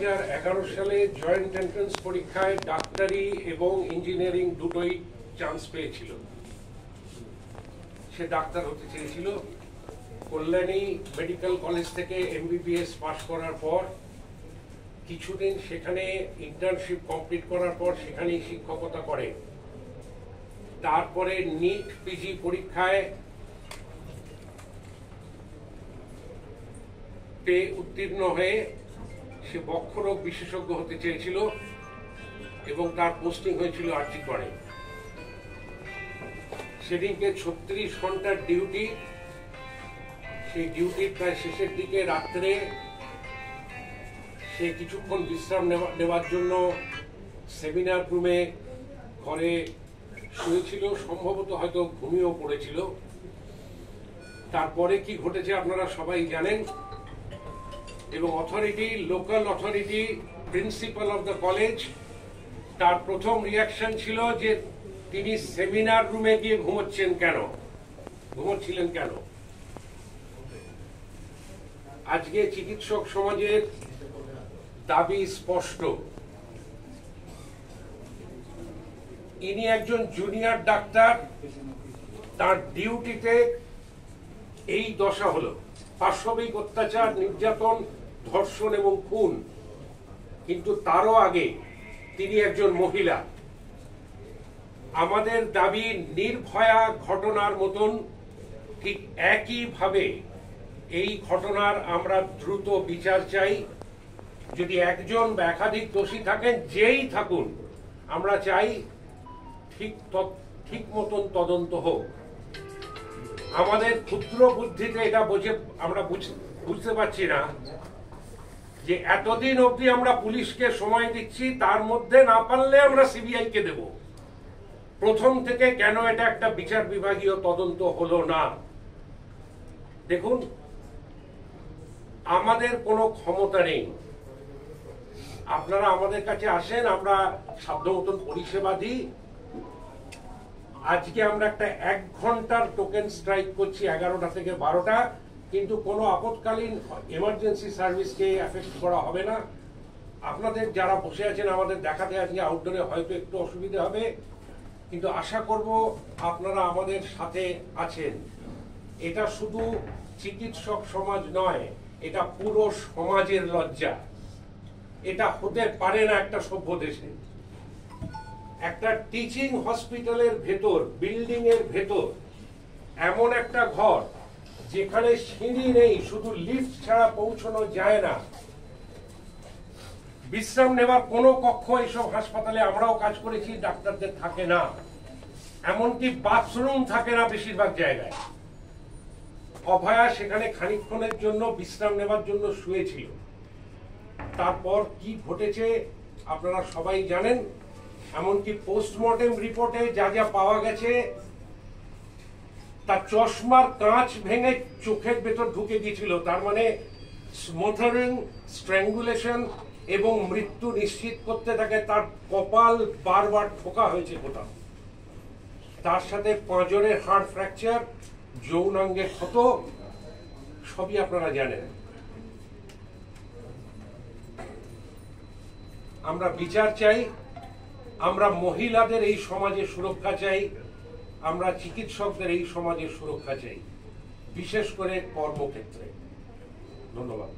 2011 সালে joint entrance পরীক্ষায় ডাক্তারি এবং ইঞ্জিনিয়ারিং দুটোই চান্স পেয়েছিল। সে ডাক্তার হতে চেয়েছিল। কল্যাণী মেডিকেল কলেজ থেকে MBBS পাশ করার পর কিছুদিন সেখানে ইন্টার্নশিপ কমপ্লিট করার পর সেখানেই শিক্ষকতা করে। তারপরে নিট পিজি পরীক্ষায় উত্তীর্ণ হয়ে সে বক্ষরোগ বিশেষজ্ঞ হতে চেয়েছিল এবং তার পোস্টিং হয়েছিল আরজিকরে। সেদিনকে 36 ঘন্টার ডিউটি। সেই ডিউটির প্রায় শেষের দিকে রাত্রে সে কিছুক্ষণ বিশ্রাম নেওয়ার জন্য সেমিনার রুমে ঘরে শুয়েছিল, সম্ভবত হয়তো ঘুমিয়েও পড়েছিল। তারপরে কি ঘটেছে আপনারা সবাই জানেন। এবং local authority, principal of the college, তার প্রথম রিয়াকশন ছিল যে তিনি সেমিনার রুমে গিয়ে ঘুমোচ্ছিলেন কেন। আজকে চিকিৎসক সমাজের দাবি স্পষ্ট। ইনি একজন জুনিয়র ডাক্তার, তার ডিউটিতে এই দশা হলো। পাশবিক অত্যাচার, নির্যাতন, ধর্ষণ এবং খুন। কিন্তু তারও আগে তিনি একজন মহিলা। আমাদের দাবি নির্ভয়া ঘটনার মতন ঠিক একইভাবে এই ঘটনার আমরা দ্রুত বিচার চাই। যদি একজন বা একাধিক দোষী থাকেন, যেই থাকুন, আমরা চাই ঠিক মতন তদন্ত হোক। আমাদের ক্ষুদ্র বুদ্ধিতে এটা আমরা বুঝতে পারছি না যে এতদিন অবধি আমরা পুলিশকে সময় দিচ্ছি, তার মধ্যে না পারলে আমরা সিবিআই কে দেব। প্রথম থেকে কেন এটা একটা বিচার বিভাগীয় তদন্ত হলো না? দেখুন, আমাদের কোনো ক্ষমতা নেই। আপনারা আমাদের কাছে আসেন, আমরা সাধ্য মতন পরিষেবা দিই। আজকে আমরা একটা 1 ঘন্টার টোকেন স্ট্রাইক করছি 11টা থেকে 12টা, কিন্তু কোনো আপৎকালীন এমার্জেন্সি সার্ভিসকে এফেক্ট করা হবে না। আপনাদের যারা বসে আছেন আমাদের দেখাতে আজকে আউটডোরে হয়তো একটু অসুবিধা হবে, কিন্তু আশা করব আপনারা আমাদের সাথে আছেন। এটা শুধু চিকিৎসক সমাজ নয়, এটা পুরো সমাজের লজ্জা। এটা হতে পারে না একটা সভ্য দেশে। একটা টিচিং হসপিটালের ভেতর, বিল্ডিং এর ভেতর এমন একটা ঘর যেখানে সিঁড়ি নেই, শুধু লিফট ছাড়া পৌঁছানো যায় না। বিশ্রাম নেওয়ার কোনো কক্ষ এইসব হাসপাতালে আমরাও কাজ করেছি, ডাক্তারদের থাকে না। এমনকি বাথরুম থাকে না বেশিরভাগ জায়গায়। অভয়া সেখানে খানিকক্ষণের জন্য বিশ্রাম নেওয়ার জন্য শুয়েছিল। তারপর কি ঘটেছে আপনারা সবাই জানেন। এমনকি পোস্টমর্টেম রিপোর্টে যা যা পাওয়া গেছে, তার চশমার কাঁচ ভেঙে চোখের ভেতর ঢুকে গিয়েছিল। তার মানে স্মোথারিং, স্ট্র্যাঙ্গুলেশন এবং মৃত্যু নিশ্চিত করতে থাকে তার কপাল বারবার ঠোকা হয়েছে কোথাও। তার সাথে পাঁজরের হাড় ফ্র্যাকচার, যৌনাঙ্গের ক্ষত, সবই আপনারা জানেন। আমরা বিচার চাই, আমরা মহিলাদের এই সমাজে সুরক্ষা চাই, আমরা চিকিৎসকদের এই সমাজে সুরক্ষা চাই, বিশেষ করে কর্মক্ষেত্রে। ধন্যবাদ।